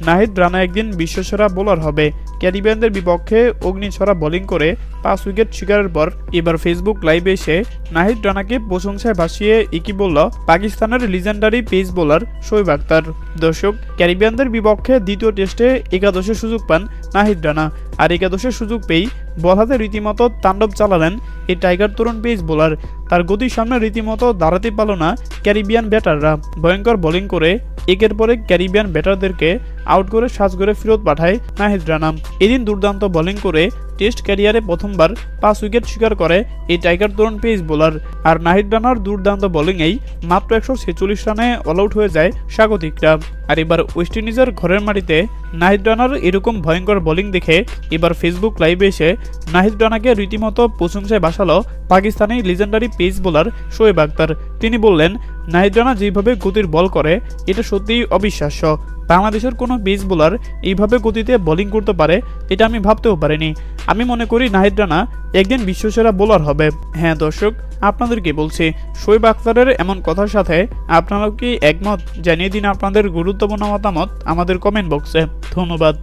নাহিদ রানা একদিন বিশ্বসেরা বোলার হবে। ক্যারিবিয়ানদের বিপক্ষে অগ্নিছড়া বোলিং করে 5 উইকেট শিকারের পর এবার ফেসবুক লাইভে এসে নাহিদ রানাকে প্রশংসায় ভাসিয়ে একই বলল পাকিস্তানের legendary pace bowler Shoaib Akhtar. দর্শক, ক্যারিবিয়ানদের বিপক্ষে দ্বিতীয় টেস্টে একাদশে সুযোগ পান নাহিদ রানা। আর একাদশে সুযোগ পেয়েই বল হাতে রীতিমতো তাণ্ডব চালালেন এই টাইগার তরুণ পেস বোলার। তার গতির সামনে রীতিমতো দাঁড়াতে পারল না ক্যারিবিয়ান ব্যাটাররা। ভয়ঙ্কর বোলিং করে একের পর এক ক্যারিবিয়ান ব্যাটারদেরকে আউট করে সাজঘরে ফেরত পাঠায় নাহিদ রানা। এদিন দুর্দান্ত বোলিং করে টেস্ট ক্যারিয়ারে প্রথমবার 5 উইকেট শিকার করে এই টাইগার তরুণ পেস বোলার। আর নাহিদ রানার দুর্দান্ত বোলিংয়েই মাত্র 146 রানে অল আউট হয়ে যায় স্বাগতিকরা। আর এবার ওয়েস্ট ইন্ডিজের ঘরের মাটিতে নাহিদ রানার এরকম ভয়ঙ্কর বোলিং দেখে এবার ফেসবুক লাইভে এসে নাহিদ রানাকে রীতিমতো প্রশংসায় ভাসালো Pakistani legendary pace bowler Shoaib Akhtar. তিনি বললেন, নাহিদ রানা যেভাবে গতির বল করে এটা সত্যিই অবিশ্বাস্য। বাংলাদেশের কোনো পেস বোলার এইভাবে গতিতে বোলিং করতে পারে এটা আমি ভাবতেও পারিনি। আমি মনে করি নাহিদ রানা একদিন বিশ্বসেরা বোলার হবে। হ্যাঁ দর্শক, আপনাদেরকে বলছি, শোয়েব আখতারের এমন কথার সাথে আপনারাও কি একমত? জানিয়ে দিন আপনাদের গুরুত্বপূর্ণ মতামত আমাদের কমেন্ট বক্সে। ধন্যবাদ।